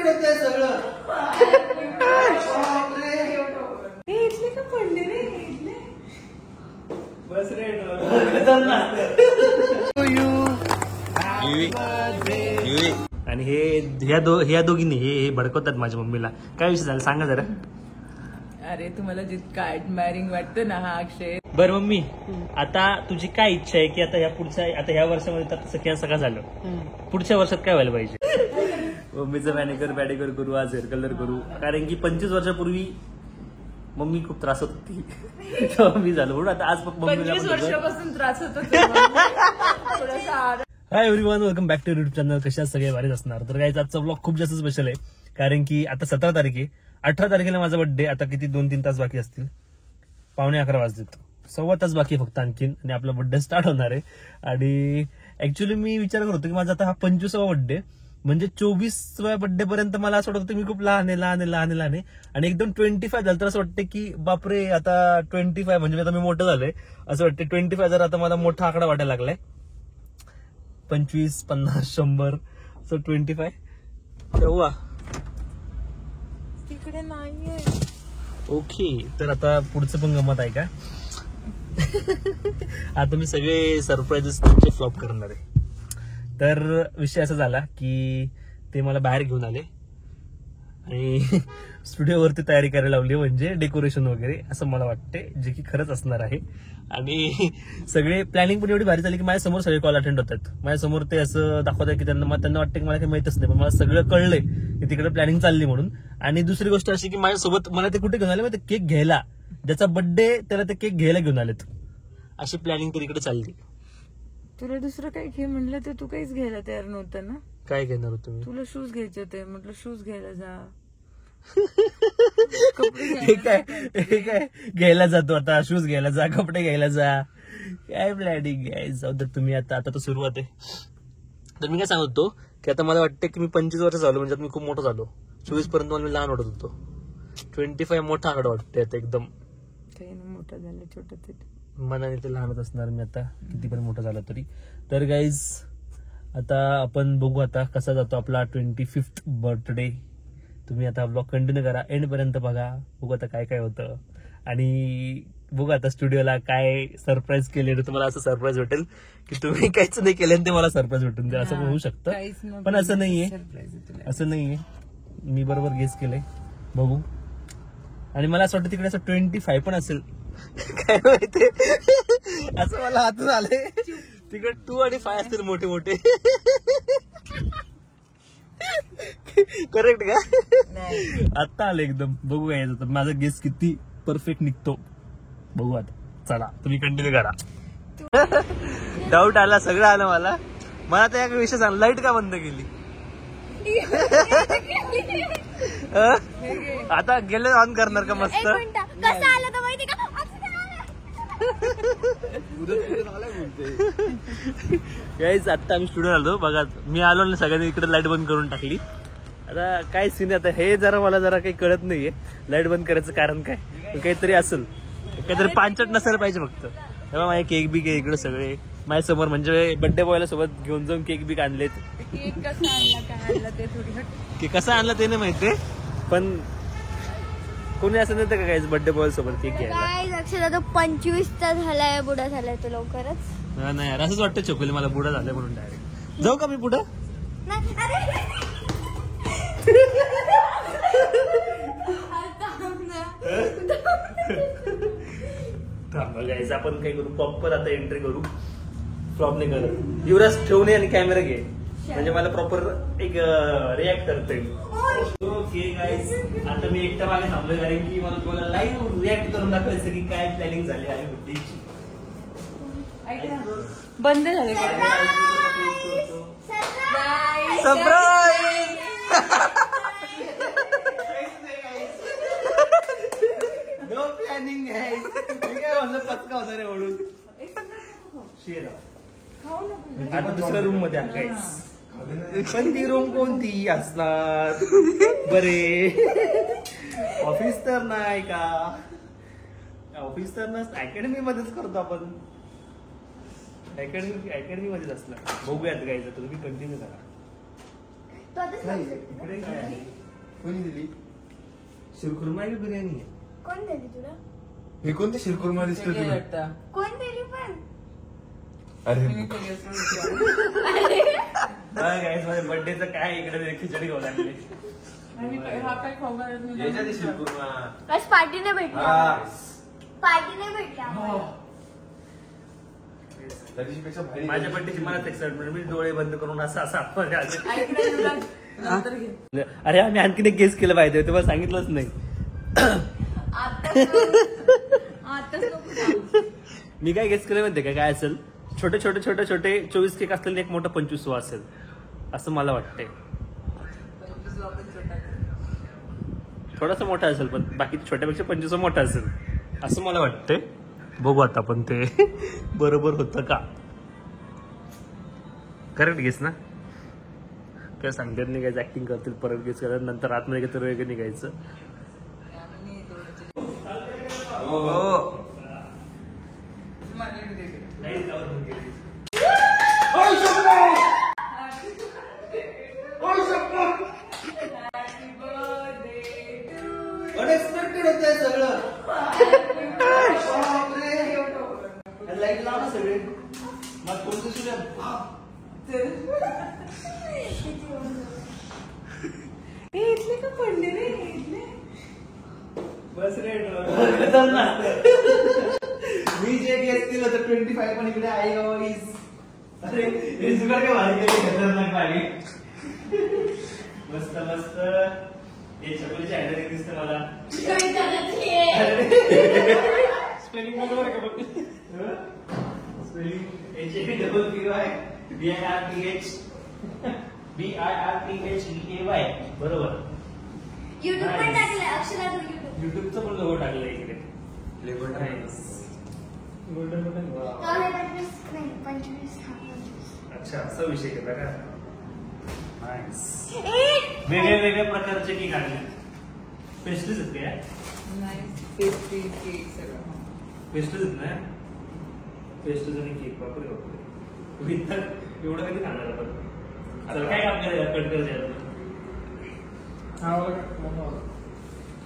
इकडे ते सगळं इथले का पडले रे इथले बस रे आणि ह्या दोघींनी हे भडकवतात माझ्या मम्मीला. काय विषय झाला सांगा जरा. अरे तुम्हाला जितका ऍडमायरिंग वाटतं ना हा अक्षय. बरं मम्मी, आता तुझी काय इच्छा आहे की आता ह्या वर्षामध्ये तर सगळं झालं, पुढच्या वर्षात काय व्हायला पाहिजे? मम्मीचं मॅनिक्युअर करू, आज हेअर कलर करू. कारण की 25 वर्षापूर्वी मम्मी खूप त्रास होत होती तेव्हा मी झालो म्हणून आता आज 25 वर्षापासून त्रास होतो. Hi everyone, welcome back to YouTube channel. कशा सगळे भारीच असणार. तर गाईज आजचा ब्लॉग खूप जास्त स्पेशल आहे कारण की आता 17 तारीख आहे. 18 तारखेला माझा बर्थडे. आता किती 2-3 तास बाकी असतील, 11:15 वाजलेत, 1.25 तास बाकी फक्त आणखीन, आणि आपला बर्थडे स्टार्ट होणार आहे. आणि ऍक्च्युली मी विचार करत होतो की माझा आता हा 25वा बर्थडे, म्हणजे 24व्या बर्थडे पर्यंत मला असं वाटत होतं मी खूप लहान आहे आणि एकदम 25 झालं तर असं वाटतं की बापरे आता 25 म्हणजे आता मी मोठं झालोय असं वाटतं. 25 जर आता मला मोठा आकडा वाटायला लागलाय. 25, 50, 100 सो 25 तेव्हा तिकडे नाहीये. ओके, तर आता पुढचं पण गमत आहे का? आता मी सगळे सरप्राईजेस तुमचे फ्लॉप करणार आहे. तर विषय असा झाला की ते मला बाहेर घेऊन आले आणि स्टुडिओवरती तयारी करायला लावली, म्हणजे डेकोरेशन वगैरे असं मला वाटते, जे की खरंच असणार आहे. आणि सगळे प्लॅनिंग पण एवढी भारी झाली की माझ्यासमोर सगळे कॉल अटेंड होतात. माझ्यासमोर ते असं दाखवतात की त्यांना वाटतं की मला काही माहितच नाही, पण मला सगळं कळलंय की तिकडे प्लॅनिंग चालली म्हणून. आणि दुसरी गोष्ट अशी की माझ्यासोबत मला ते कुठे घेऊन आले, मग ते केक घ्यायला, ज्याचा बर्थडे त्याला ते केक घ्यायला घेऊन आलेत. अशी प्लॅनिंग तर इकडे चालली. तुला दुसरं काही घे म्हणलं तर तू काहीच घ्यायला तयार नव्हतं ना. काय घेणार होतो मी? तुला शूज घ्यायचे होते, म्हटलं शूज घ्यायला जा. हे काय घ्यायला जातो आता, शूज घ्यायला जा, कपडे घ्यायला जा, काय प्लॅनिंग आहे. जाऊ तर तुम्ही आता तर सुरुवात आहे. तर मी काय सांगत होतो की आता मला वाटतं की मी 25 वर्ष झालो, म्हणजे आता मी खूप मोठं झालो. 24 पर्यंत मला मी लहान वाटत होतो. 25 मोठा आकडा वाटतोय आता एकदम. मोठं झालं, छोटं ते मनाने ते लहानच असणार मी आता किती पण मोठं झालं तरी. तर गाईज आता आपण बघू आता कसा जातो आपला 25th बर्थडे. तुम्ही आता ब्लॉग कंटिन्यू करा, एंड पर्यंत बघा, बघू आता काय काय होतं. आणि बघू आता स्टुडिओला काय सरप्राईज केले, तुम्हाला असं सरप्राईज भेटेल की तुम्ही काहीच नाही केलं ते मला सरप्राईज भेटून द्या, असं होऊ शकतं. पण असं नाहीये, मी बरोबर गेस केलंय. बघू. आणि मला असं वाटतं तिकडे असं 25 पण असेल, काय माहिती, असं मला हातून आलंय. तिकडे 2 आणि 5 असतील मोठे मोठे. करेक्ट का? आता आलं एकदम. बघू यायचं तर माझा गेस किती परफेक्ट निघतो, बघू आता. चला तुम्ही कंटिन्यू करा. डाऊट आला, सगळं आलं मला. मला तर या विषय सांग, लाईट का बंद केली? आता गेले ऑन करणार का? मस्त. कसं आलं तर माहिती का? आता आम्ही स्टुडिओ आलो बघा. मी आलो ना, सगळ्यांनी इकडे लाईट बंद करून टाकली. आता काय सीन आता हे जरा मला काही कळत नाहीये. लाईट बंद करायचं कारण काय, काहीतरी असेल, काहीतरी पांचट नसायला पाहिजे फक्त. तेव्हा माझे केक बिक आहे इकडे सगळे माझ्या समोर, म्हणजे बर्थडे बॉयला सोबत घेऊन जाऊन केक बिक आणलेत. केक कसा आणला, काय आणला ते थोडी की कसं आणलं ते नाही माहितीये, पण कोणी असं नव्हतं का काय बर्थडे बॉय सोबत केक घ्यायला. काय लक्षात आता 25 चा झालाय, बुडा झालाय तो लवकरच. नाही यार, असंच वाटतं चोकली मला बुडा झालं म्हणून. डायरेक्ट जाऊ का मी पुढं? जायचं आपण काय करू, प्रॉपर आता एंट्री करू. फ्लॉप नाही करत. युवराज ठेवून आणि कॅमेरा घे, म्हणजे मला प्रॉपर एक रिॲक्ट करता येईल. ओके गाईज, आता मी एकटा मागे थांबलोय कारण की मला तुम्हाला लाईव्ह रिॲक्ट करून दाखवायचं की काय प्लॅनिंग झाली आहे बर्थडेची. बंद झाले. सरप्राईज. नो प्लॅनिंग आहे. काय म्हणलं पचका होता रे ओढून. आता दुसऱ्या रूम मध्ये गाईज, पण ती रूम कोणती असणार बरे? ऑफिस तर नाही का? ऑफिस तर नसतं, अकॅडमी मध्येच करतो आपण. अकॅडमी मध्येच असणार. बघूयात गाईज, आता तुम्ही कंटिन्यू करा. तो आताच नाही, लावू शकते इकडे ना? काय आहे? कोणी दिली शिरखुर्मा की बिर्याणी आहे? कोण दिली तुला? हे कोणते शिरखुर्मा दिसतो तुला? कोण दिली पण? अरे माझ्या बर्थडेचं काय इकडे खिचडी खाऊ लागले. याच्यात आहे शिरखुर्मा. आज पार्टीने भेटली हा. पार्टीने भेटली आम्हाला. त्या दिवशीपेक्षा भारी. माझ्या बर्थडेची मलाच एक्साइटमेंट. मी डोळे बंद करून असं असं आपण अरे आम्ही आणखीन एक गेस केलं पाहिजे तुम्हाला सांगितलंच नाही. मी काय गेस केलं माहितीये का काय असेल, छोटे छोटे छोटे छोटे 24 केक असलेले एक मोठा 25 असेल असं मला वाटतंय. थोडासा मोठा असेल पण बाकी छोट्यापेक्षा 25 मोठा असेल असं मला वाटतंय. बघू आता आपण ते बरोबर होतं का. करेक्ट गेस ना. काय सांगतात नाही काय ऍक्टिंग करतील परत गेस करत नंतर आतमध्ये गेलं तर वेगळं निघायचं. अनएक्सपेक्टेड होतंय सगळं. लाईट लाव ना सगळे. मग कोणतं सुरू बस रेट. मी जे गेस केलं तर 25 पण इकडे आहे का 20. अरे हे जुगाड काय भारी केली खतरनाक भारी. मस्त मस्त. हे चकोलीची हँडल दिसतं मला. स्पेलिंग बरोबर आहे का बघ. स्पेलिंग HAPPY BIRTHEAY बरोबर. युट्यूब पण टाकलंय अक्षरा तू युट्यूब. युट्यूबचं पण लोगो टाकलं इकडे. Golden button. नाही 25 हा 25. अच्छा असा विषय केला का. नाईस. ए, वेगळ्या वेगळ्या प्रकारचे केक आणले. पेस्ट्रीज आहेत काय. पेस्ट्रीज आहेत ना. पेस्ट्रीज आणि केक बापरे बापरे. एवढं कधी खाणार आपण. आता काय काम करायला कट करायचं.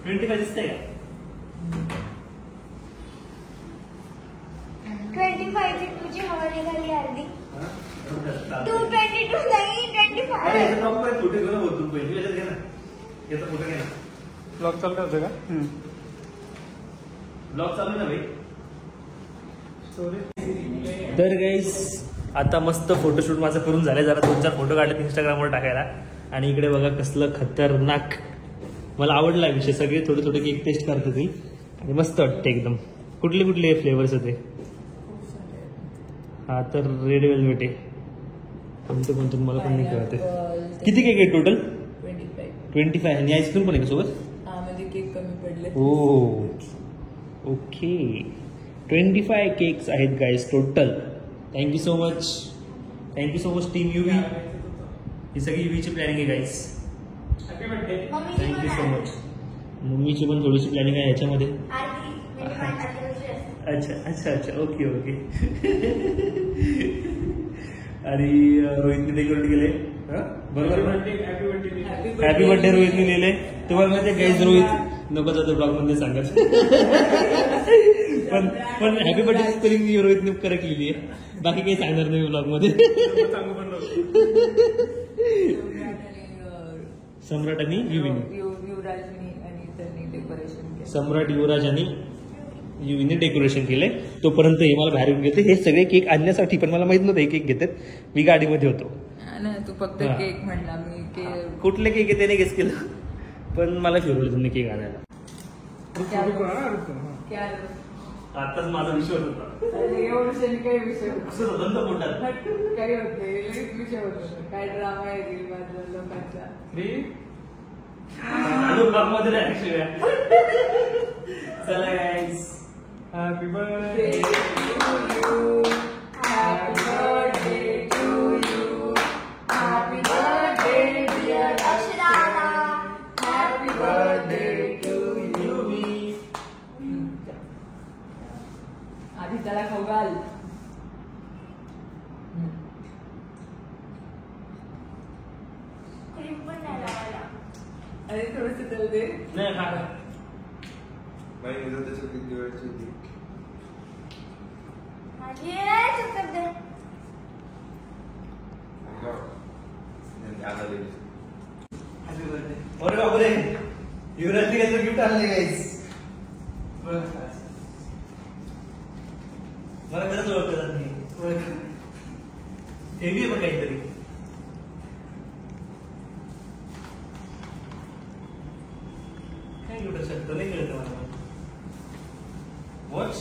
25 दिसतंय का. 25 ची तुझी हवा निघाली अर्धी. तू अरे 22 नाही 25. याचा टॉप काय फोटो घेऊन होतो पहिले याच्यात घे ना. याचा फोटो घे ना. ब्लॉग चालू करतो का? ब्लॉग चालू आहे ना भाई. तर गाईस आता मस्त फोटोशूट माझं करून झालंय. जरा 2-4 फोटो काढले इंस्टाग्रामवर टाकायला. आणि इकडे बघा कसलं खतरनाक. मला आवडला विषय. सगळे थोडे थोडे केक टेस्ट करत होती आणि मस्त वाटते एकदम. कुठले कुठले फ्लेवर्स होते. हा तर रेड वेलवेट आहे. कोणते कोणते मला पण नाही कळते. किती केक आहे टोटल. 25 आणि आईस्क्रीम पण आहे का सोबत. केक कमी पडले. ओ ओके 25 केक्स आहेत guys total. Thank you so much team Yuvi. ही सगळी युवीची प्लॅनिंग आहे गाईस. Thank you so much. मम्मीची पण थोडीशी प्लॅनिंग आहे याच्यामध्ये. अच्छा ओके आणि रोहितने डेकोरेट केले. बरोबर हॅपी बर्थडे रोहितने लिहिले. तुम्हाला माहिती आहे गाईज रोहित नको जातो ब्लॉग मध्ये सांगत. पण हॅपी बर्थडे स्पेलिंग रोहितने करेक्ट लिहिली आहे. बाकी काही सांगणार नाही ब्लॉग मध्ये. सम्राट आणि सम्राट युवराज आणि युवीने डेकोरेशन केलंय. तोपर्यंत हे मला बाहेर घेते. हे सगळे केक आणण्यासाठी पण मला माहित नव्हतं हे केक घेतात. मी गाडीमध्ये होतो. तू फक्त केक म्हणला. मी कुठले केक आहे त्याने गेस केलं. पण मला फिरवलं तुम्ही केक आणायला. आताच माझा विषय होता. एवढं काही विषय असं होतं ना पोटात. काही होते विषय होतो. काय ड्रामा येईल माझ्या लोकांचा. ब्लॉग मध्ये नाही. चला guys happy birthday. Happy birthday to you. Happy birthday dear Akshara. Happy birthday to you. आधी त्याला खाऊ घाल. क्रीम पण नाही लावायला. अरे थोडस तेल दे. नाही खा. माझी चक्कर दे. Happy birthday. अरे बापरे, युवराजने काहीतरी गिफ्ट आणले गाईस. मला खरंच ओळखतात नाही. हेवी आहे बघ काहीतरी. काय गिफ्ट असू शकतं नाही कळतं मला. वॉच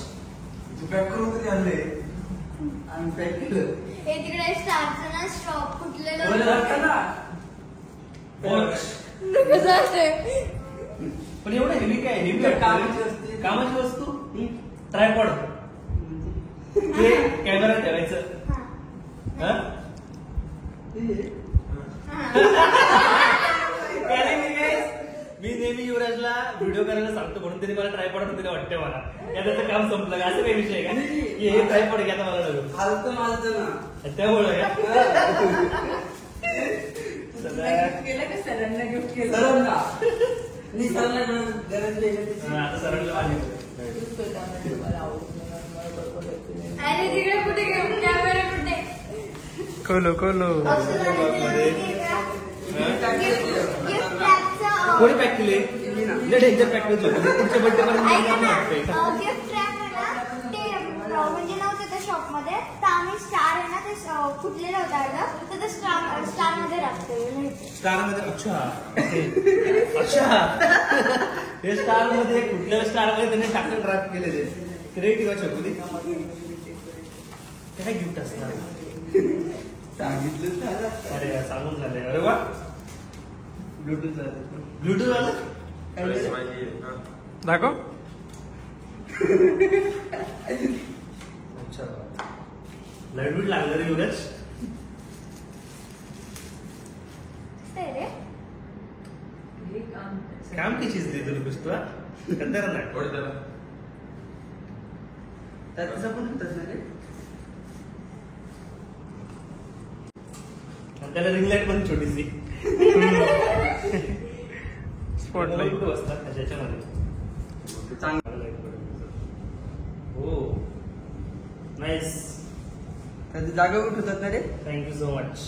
तू पॅक करून तरी आणले आणि पॅक केलं. हे तिकडे स्टारचं ना स्टॉप फुटलेलं बोलत होतं. असतं ना. वॉच कसं असते? पण एवढं हेवी काय हेवी कामाची असते. कामाची वस्तू ट्रायपॉड ते कॅमेरा ठेवायचं. हा. हा? काय नाही guys, मी नेहमी युवराजला व्हिडिओ करायला सांगतो म्हणून तरी मला ट्रायपॉड तरी वाटतंय मला. या त्याचं काम संपलं का असं काही विषय आहे का की हे ट्रायपॉड घ्या आता मला नवीन. हालतं मालतं ना. त्यामुळं का? गिफ्ट केलं का सरांना गिफ्ट केलं? सरांना. नाही, सरांना गरज नाही. हा, आता सरळ आली. मला आवडत नाही, मला बरोबर येत नाही. अरे तिकडे कुठे घेऊन कॅमेरा कुठे? खोलो गिफ्ट रॅपचं कोणी पॅक केले? डेंजर पॅक केलं पुढच्या बर्थडे ऐका ना, पर्यंत. गिफ्ट रॅप आहे ना ते म्हणजे नव्हतं त्या शॉप मध्ये, तर आम्ही स्टार आहे ना ते फुटलेलं होतं अर्धा, तर ते स्टार मध्ये राखतो. स्टार मध्ये अच्छा हे स्टार मध्ये कुठल्या स्टार मध्ये त्यांनी टाकून ड्राफ्ट केलेले क्रिएटिव्ह शकली. काय गिफ्ट असणार? सांगितलं झालं. अरे यार, सांगून झालंय. अरे वा, ब्लूटूथ झालं. ब्लूटूथ आलं. दाखव. अच्छा, लाईट बीट लागलं रे युवराज. ते रे हे काम काम की चीज दे तुला कुछ तुला कंदर नाही. त्याचं पण होतच ना रे. आणि त्याला रिंग लाईट पण छोटीशी स्पॉटलाईट बसतात त्याच्यामध्ये. हो, नाईस. त्याची जागा कुठे होतात ना रे. Thank you so much.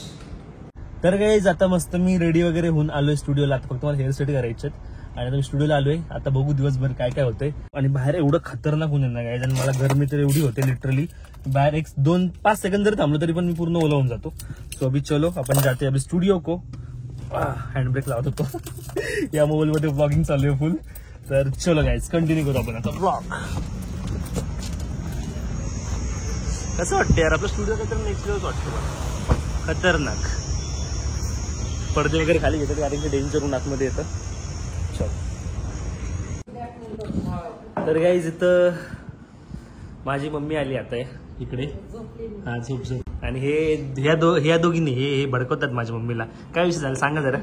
तर गाईज आता मस्त मी रेडी वगैरे होऊन आलोय स्टुडिओला. आता फक्त मला हेअर सेट करायचे आणि आता मी स्टुडिओला आलोय. आता बघू दिवसभर काय काय होतंय. आणि बाहेर एवढं खतरनाक होऊन येणार गाईज, आणि मला गरमी तर एवढी होते लिटरली. बाहेर 1-2-5 सेकंद जरी थांबलो तरी पण मी पूर्ण ओला होऊन जातो. सो अभी चलो आपण जाते अभी स्टुडिओ को. हँड ब्रेक लावत होतो या मोबाईल मध्ये ब्लॉगिंग चालू आहे फुल. तर चलो गाईज कंटिन्यू करू आपण आता ब्लॉग. कसं वाटतं यार आपलं स्टुडिओ तर नेक्स्ट लेवल वाटतं. खतरनाक. पडदे वगैरे खाली घेतात कारण की डेंजर होऊन आतमध्ये येतं. चल. तर गाईज इथं माझी मम्मी आली आता इकडे. हा, झोप. आणि ह्या दोघींनी हे भडकवतात माझ्या मम्मीला. काय विषय झाला सांगा जरा.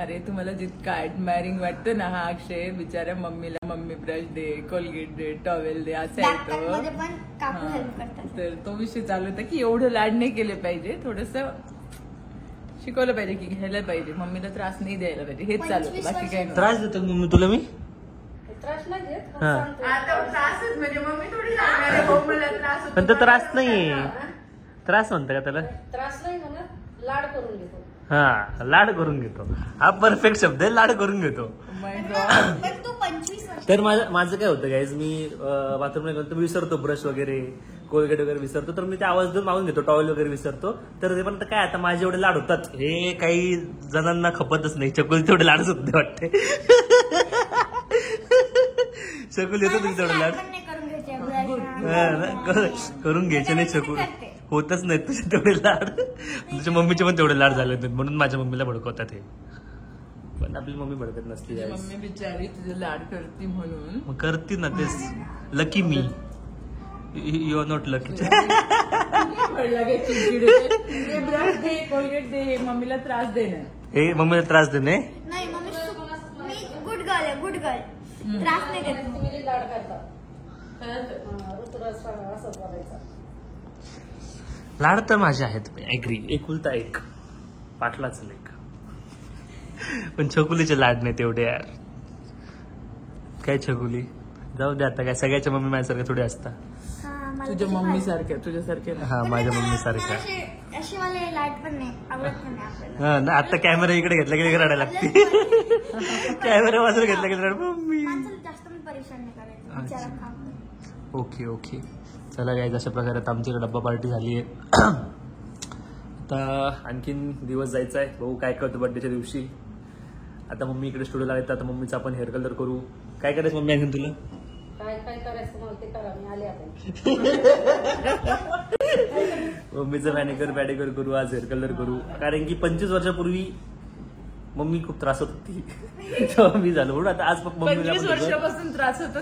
अरे तुम्हाला जितकं ऍडमायरिंग वाटतं ना हा अक्षय, बिचाऱ्या मम्मीला मम्मी ब्रश दे, कोलगेट दे, टॉवेल दे असं मध्ये येतो. पण काकू हेल्प करतात. तर तो विषय चालू होता की एवढं लाड नाही केले पाहिजे, थोडस शिकवलं पाहिजे की घ्यायला पाहिजे, मम्मीला त्रास नाही द्यायला पाहिजे. हेच चालू होतं, बाकी काही नाही. त्रास देतो मम्मी तुला मी. हा, आता त्रासच म्हणजे मम्मी थोडी सांगणार आहे, भाऊ मला त्रास होतो. पण तो त्रास नाहीये. त्रास म्हणतं का त्याला? त्रास नाही म्हणत, लाड करून घेतो. हा, लाड करून घेतो. हा परफेक्ट शब्द आहे, लाड करून घेतो. My God. पण तू 25 वर्ष तर माझं काय होतं गाईज, मी बाथरूमला गेलो तर विसरतो ब्रश वगैरे, कोलगेट वगैरे विसरतो. तर मी ते आवाज देऊन मागून घेतो, टॉवेल वगैरे विसरतो. तर ते पण काय आता माझे एवढे लाड होतात, हे काही जणांना खपतच नाही. चकुल तेवढे लाडच होते वाटते. चकुल येतो तुझे तेवढे लाड. आपण नाही करून घ्यायचे करून घ्यायचे नाही चकुल, होतच नाही तुझे तेवढे लाड. तुझ्या मम्मीचे पण तेवढे लाड झाले होते म्हणून माझ्या मम्मीला भडकवतात हे. पण आपली मम्मी भडकत नसते. तुझी मम्मी बिचारी तुझे लाड करते म्हणून मग करते ना तेच. लकी मी, you are not lucky. Brush दे, कोलगेट दे, मम्मीला त्रास देणार. हे मम्मीला त्रास देणे. नाही मम्मी मी गुड गर्ल आहे, गुड गर्ल. त्रास नाही देत. तुम्ही लाड करता ऋतुराज असं बोलायचं. लाड तर माझे आहेत, ऍग्री. एकुलता एक पाटलाच लेक. पण छकुलीचे लाड नाही तेवढे यार. काय छकुली जाऊ दे आता, काय सगळ्याच्या मम्मी माझ्यासारख्या थोडी असता. हा, मला तुझ्या तशी मम्मी पाहिजे. सारख्या तुझ्यासारख्या नाही. हा पण माझ्या मला- मम्मी मला सारख्या. अशी मला लाईट पण नाही आवडत पण नाही आपल्याला. हा ना, आता कॅमेरा इकडे घेतला की रडायला लागते. कॅमेरा बाजूला घेतला की रड मम्मी. माणसाला जास्त पण परेशान नाही करायचं, विचारा काम. ओके ओके चला गाईज, अशा प्रकारे आता आमच्याकडे डब्बा पार्टी झाली आहे. आता आणखीन दिवस जायचा आहे, बघू काय करतो बर्थडेच्या दिवशी. आता मम्मी इकडे स्टुडिओला येतात, आता मम्मीचा आपण हेअर कलर करू. काय करायचं मम्मी आणखीन तुला? काय काय करायचं मला ते करा, मी आले आपण. मम्मीचं मॅनिक्युअर करू, आज हेअर कलर करू. कारण की 25 वर्षापूर्वी मम्मी खूप त्रास होत होती, तेव्हा मी झालो म्हणून आता आज मम्मीला 25 पण वर्षापासून त्रास होतो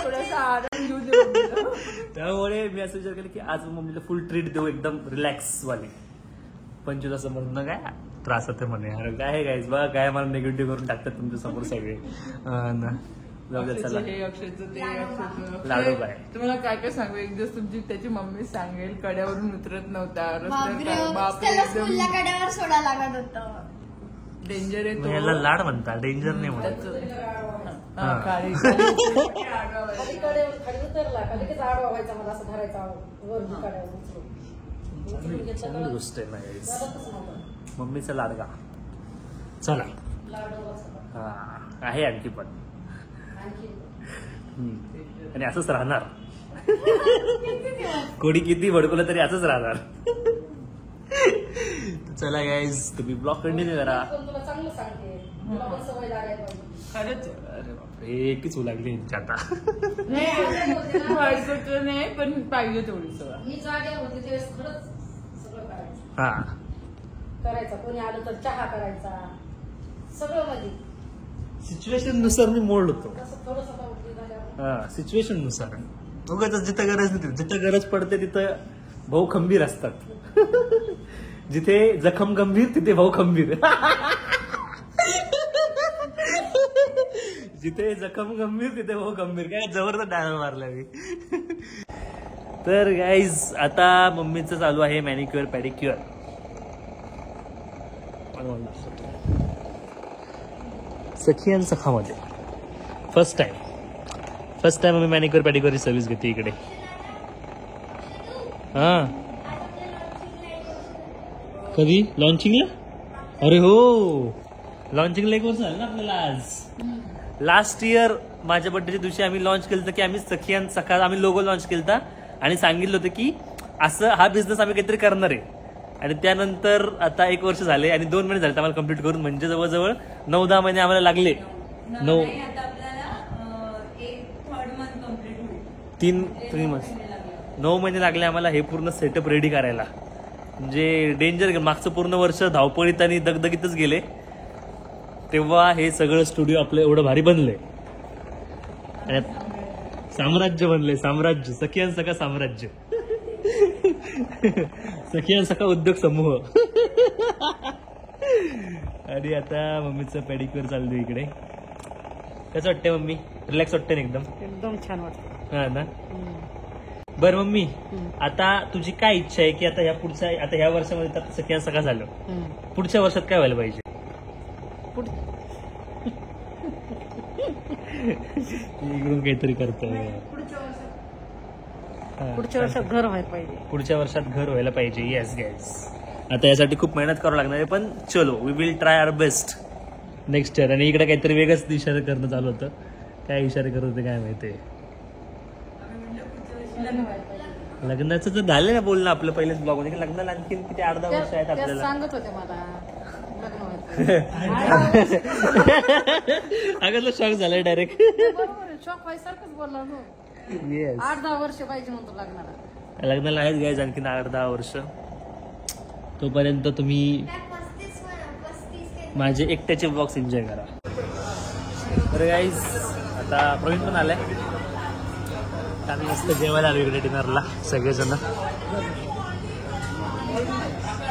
थोडासा आराम घेऊ दे मम्मीला. त्यामुळे मी असं विचार केला की आज मम्मीला फुल ट्रीट देऊ, एकदम रिलॅक्स वाली. 25 असं म्हणणं काय त्रास होते म्हणे. अरे काय गाईज बघा काय मला निगेटिव्ह करून टाकतात तुमच्या समोर सगळे. ना जाऊ द्या चला. अक्षयचं हे, अक्षयचं ते, अक्षयचं. लाडू बाय. तुम्हाला काय काय सांगू, एक दिवस तुमची त्याची मम्मी सांगेल कड्यावरून उतरत नव्हता बापरे, रस्त्यात. त्याला स्कूलला कड्यावर सोडा लागत होतं. डेंजर आहे मग याला तो. लाड म्हणतात, डेंजर नाही म्हणत. हा, काळी कधी कडे खाली उतरला कधी कधी आडवा व्हायचा, मला असं धरायचा वर कड्यावर उचलून. उचलून घेतलं चांगली तर गोष्ट आहे ना guys. जमतच नव्हतं. मम्मीचा लाडका. चला लाडू असं. हा आहे आणखी पण. आणखी आणि असंच राहणार. कोणी किती भडकवलं तरी असंच राहणार. चला गाईज, तुम्ही ब्लॉग कंटिन्यू करा. पण तुला चांगलं सांगते, तुला पण सवय लागायला पाहिजे. खरंच अरे बापरे, एकच होऊ लागली यांची आता. नाही पण पाहिजे तेवढी सवय. मी जागे होते त्यावेळेस खरंच सगळं करायचं. हा करायचा कोणी आलं तर चहा करायचा, सगळं म्हणजे सिच्युएशन नुसार मी मोड होतो. कसं थोडंसं आता उठली झाल्यावर हा सिच्युएशन नुसार. उगाच जिथं गरज नाही जिथं गरज पडते तिथं भाऊ खंबीर असतात. जिथे जखम गंभीर तिथे भाऊ खंबीर. जिथे जखम गंभीर तिथे भाऊ गंभीर. काय जबरदस्त डायलॉग मारला मी. तर गाईज आता मम्मीचं चालू आहे मॅनिक्युअर पॅडिक्युअर. सखी आणि सखामध्ये फर्स्ट टाइम आम्ही मॅनिक्युअर पॅडिक्युअरची सर्व्हिस घेते इकडे. हा कधी लॉन्चिंगला? अरे हो, लॉन्चिंगला 1 वर्ष झालं ना आपल्याला आज. लास्ट इयर माझ्या बर्थडेच्या दिवशी आम्ही लॉन्च केलं की आम्ही सखी आणि सखा आम्ही लोगो लॉन्च केलता आणि सांगितलं होतं की असं हा बिझनेस आम्ही काहीतरी करणार आहे. आणि त्यानंतर आता 1 वर्ष झाले आणि 2 महिने झाले आम्हाला कम्प्लीट करून, म्हणजे जवळजवळ 9-10 महिने आम्हाला लागले. 3 मंथ 9 महिने लागले आम्हाला हे पूर्ण सेटअप रेडी करायला. म्हणजे डेंजर. मागचं पूर्ण वर्ष धावपळीत आणि दगदगीतच गेले, तेव्हा हे सगळं स्टुडिओ आपलं एवढं भारी बनलंय. आणि साम्राज्य बनलंय, साम्राज्य. सखी आणि सखा साम्राज्य. सखी आणि सखा उद्योग समूह. आणि आता मम्मीचं पेडिक्युअर चालू इकडे. कसं वाटतंय मम्मी? रिलॅक्स वाटतंय ना एकदम? एकदम छान वाटतं. हा ना. बरं मम्मी, आता तुझी काय इच्छा आहे की आता ह्या वर्षामध्ये तर सखी आणि सखा झालं, पुढच्या वर्षात काय व्हायला पाहिजे? इकडून काहीतरी करतोय. पुढच्या वर्षात घर व्हायला पाहिजे. पुढच्या वर्षात घर व्हायला पाहिजे. Yes guys. आता यासाठी खूप मेहनत करावं लागणार आहे, पण चलो we will try our best next year. आणि इकडे काहीतरी वेगळंच इशारे करणं चालू होतं. काय इशारे करत होते काय माहिती. लग्नाचं तर झालं ना बोलणं आपलं पहिलेच ब्लॉग मध्ये. लग्नाला आणखी किती 8-10 वर्ष आहेत त्या आपल्याला. सांगत होते मला लग्न व्हायचं. अगं शॉक झालाय डायरेक्ट. बरोबर आहे, शॉक व्हायसारखंच बोलला तो. येस. 8-10 वर्ष पाहिजे म्हणतो लग्नाला. लग्नाला आहेत गाईज आणखीन 8-10 वर्ष. तोपर्यंत तुम्ही 35 माझे एकट्याचे ब्लॉग्स एन्जॉय करा. तर गाईज आता प्रवीण पण आलाय. आम्ही मस्त जेवायला आलो इकडे डिनरला सगळेजण.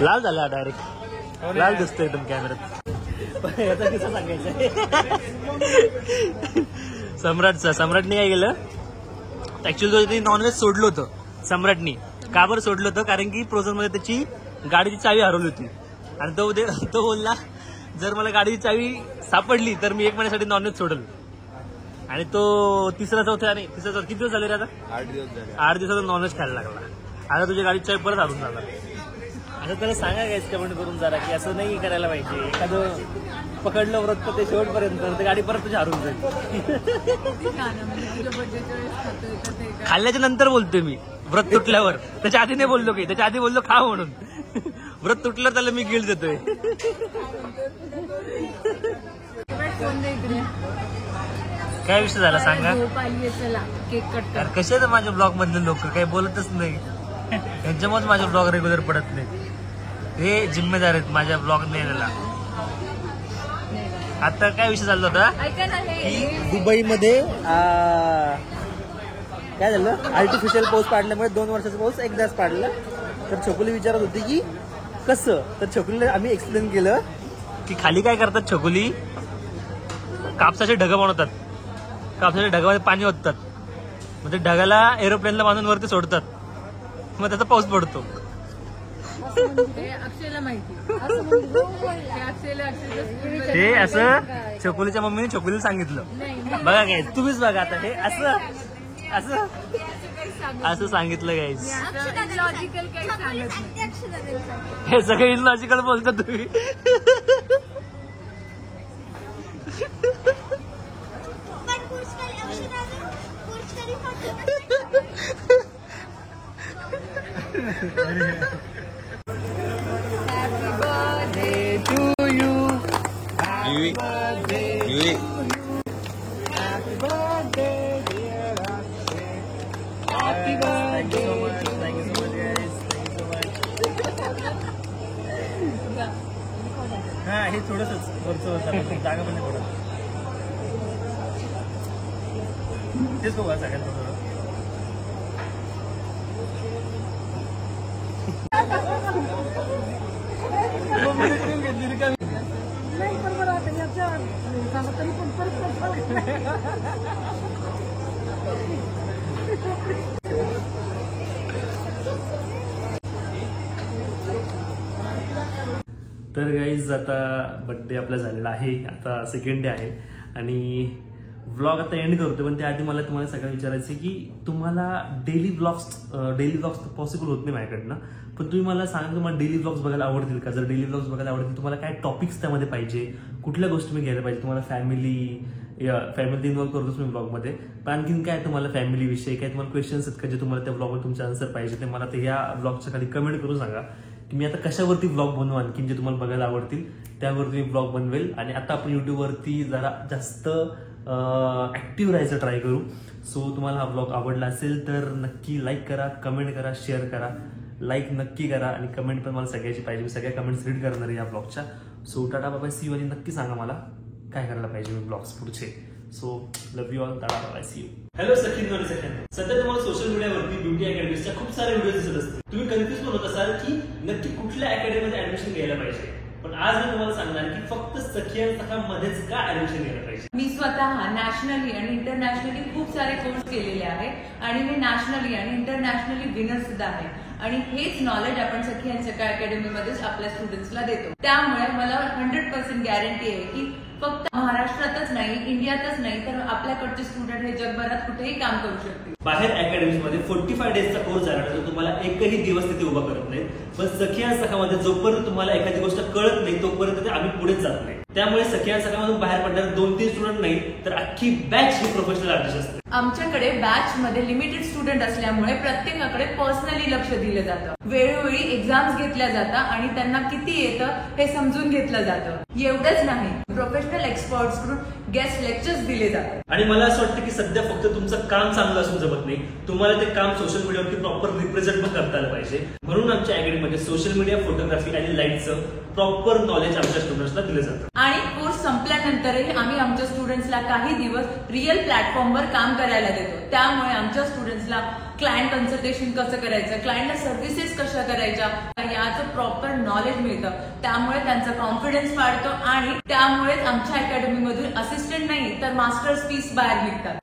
लाल झाला डायरेक्ट, लाल दिसतो एकदम कॅमेऱ्यात. याचा किस्सा सांगायचा सम्राटने काय केलं, ऍक्च्युअली तो नॉनव्हेज सोडलं होतं सम्राटनी. का बरं सोडलं होतं? कारण की प्रोझन मध्ये त्याची गाडीची चावी हरवली होती आणि तो बोलला जर मला गाडीची चावी सापडली तर मी 1 महिन्यासाठी नॉनव्हेज सोडल. आणि तो तिसरा चौथा नाही तिसरा चौथा किती दिवस झाले रे आता? 8 दिवस झाले. 8 दिवसाचा नॉनव्हेज खायला लागला. आता तुझ्या गाडीची चावी परत हारून जाणार. असं त्याला सांगा गाईस कमेंट करून जरा की असं नाही करायला पाहिजे. एखादं पकडलं व्रत तर ते शेवटपर्यंत तर गाडी परत तुझी हारून जाईल. खाल्ल्याच्या नंतर बोलतोय मी, व्रत तुटल्यावर. त्याच्या आधी नाही बोललो काही, त्याच्या आधी बोललो खा म्हणून. व्रत तुटल्यावर त्याला मी गिल्ट देतोय. काय विषय झाला सांगा. केक कट यार कसे तर माझ्या ब्लॉग मधले लोक काही बोलतच नाही. यांच्यामुळेच माझे ब्लॉग रेग्युलर पडत नाही. हे जिम्मेदार आहेत माझ्या ब्लॉग नेण्याला. आता काय विषय चालला होता ऐका ना की दुबईमध्ये काय झालं, आर्टिफिशियल पाऊस पाडल्यामुळे 2 वर्षाचा पाऊस एकदाच पाडला. तर छकुली विचारत होती की कसं, तर छकुलीला आम्ही एक्सप्लेन केलं की खाली काय करतात छकुली, कापसाचे ढगं बनवतात. कापसाच्या ढगामध्ये पाणी ओततात. मग ते ढगाला एरोप्लेनला बांधून वरती सोडतात. मग त्याचा पाऊस पडतो. अक्षयला माहिती. हे असं छकुलीच्या मम्मीने छकुलीला सांगितलं. बघा काय तुम्हीच बघा आता हे असं असं असं सांगितलं गाईज. लॉजिकल काही सांगत नाही. हे सगळं इलॉजिकल बोलता तुम्ही. हा हे थोडंसंच वरचं जागा पण नाही पडत. तेच बघा सगळ्यात थोडं. तर गाईज आता बर्थडे आपला झालेला आहे. आता सेकंड डे आहे आणि व्लॉग आता एंड करतो. पण त्याआधी मला तुम्हाला सगळं विचारायचं आहे की तुम्हाला डेली व्लॉग्स पॉसिबल होत नाही माझ्याकडनं. पण तुम्ही मला सांगा तुम्हाला डेली व्लॉग्स बघायला आवडतील का? जर डेली व्लॉग्स बघायला आवडतील तुम्हाला काय टॉपिक्स त्यामध्ये पाहिजे, कुठल्या गोष्टी मी घ्यायला पाहिजे, तुम्हाला फॅमिली इन्व्हॉल्व करतोच मी ब्लॉगमध्ये. पण आणखीन काय तुम्हाला फॅमिली विषयी काय तुम्हाला क्वेश्चन्स आहेत का जे तुम्हाला त्या ब्लॉगवर तुमचे आन्सर पाहिजे ते मला ते या ब्लॉगच्या खाली कमेंट करून सांगा की मी आता कशावरती ब्लॉग बनवू आणखीन जे तुम्हाला बघायला आवडतील त्यावरती मी ब्लॉग बनवेल. आणि आता आपण युट्यूबवरती जरा जास्त ऍक्टिव्ह राहायचं ट्राय करू. सो तुम्हाला हा ब्लॉग आवडला असेल तर नक्की लाईक करा, कमेंट करा, शेअर करा. लाईक नक्की करा आणि कमेंट पण मला सगळ्याची पाहिजे. मी सगळ्या कमेंट्स रीड करणार आहे या ब्लॉगच्या. So tata bye see you आणि नक्की सांगा मला काय करायला पाहिजे मी ब्लॉग्स पुढचे. So love you all. Tata bye see you. Hello सखींनो आणि सखींनो, सध्या तुम्हाला सोशल मीडियावरती ब्युटी अकॅडमीच्या खूप सारे व्हिडिओ दिसत असतील. तुम्ही कन्फ्युज पण होत असाल की नक्की कुठल्या अकॅडमीमध्ये ऍडमिशन घ्यायला पाहिजे. पण आज मी तुम्हाला सांगणार की फक्त सखी आणि सखांमध्येच का ऍडमिशन घ्यायला पाहिजे. मी स्वतः नॅशनली आणि इंटरनॅशनली खूप सारे कोर्स केलेले आहेत आणि मी नॅशनली आणि इंटरनॅशनली विनर सुद्धा आहे. आणि हेच नॉलेज आपण सखी आणि सखा अकॅडमीमध्येच आपल्या स्टुडंट्सला देतो. त्यामुळे मला 100% गॅरंटी आहे की फक्त महाराष्ट्रातच नाही, इंडियातच नाही तर आपल्याकडचे स्टुडंट हे जगभरात कुठेही काम करू शकतील. बाहेर अकॅडमीमध्ये 45 डेजचा कोर्स झाल्यानंतर तुम्हाला एकही दिवस तिथे उभा करत नाही. पण सखी आणि सखामध्ये जोपर्यंत तुम्हाला एखादी गोष्ट कळत नाही तोपर्यंत आम्ही पुढेच जात नाही. त्यामुळे सखी आणि सखामधून बाहेर पडणारे 2-3 स्टुडंट नाही तर अख्खी बॅच ही प्रोफेशनल आर्टिस्ट असते. आमच्याकडे बॅच मध्ये लिमिटेड स्टुडंट असल्यामुळे प्रत्येकाकडे पर्सनली लक्ष दिलं जातं. वेळोवेळी एक्झाम्स घेतल्या जातात आणि त्यांना किती येतं हे समजून घेतलं जातं. एवढंच नाही, प्रोफेशनल एक्सपर्ट्स कडून गेस्ट लेक्चर्स दिले जातात. आणि मला असं वाटतं की सध्या फक्त तुमचं काम चांगलं असून जमत नाही, तुम्हाला ते काम सोशल मीडियावरती प्रॉपर रिप्रेझेंट पण करता आलं पाहिजे. म्हणून आमच्या अकॅडमीमध्ये सोशल मीडिया, फोटोग्राफी आणि लाईटचं प्रॉपर नॉलेज आमच्या स्टुडंट्सला दिलं जातं. आणि कोर्स संपल्यानंतरही आम्ही आमच्या स्टुडंट्सला काही दिवस रिअल प्लॅटफॉर्मवर काम करायला देतो. त्यामुळे आमच्या स्टुडंट्सला क्लायंट कन्सल्टेशन कसं करायचं, क्लायंटला सर्व्हिसेस कशा करायच्या याचं प्रॉपर नॉलेज मिळतं. त्यामुळे त्यांचा कॉन्फिडन्स वाढतो आणि त्यामुळेच आमच्या अकॅडमीमधून असिस्टंट नाही तर मास्टर्स पीस बाहेर निघतात.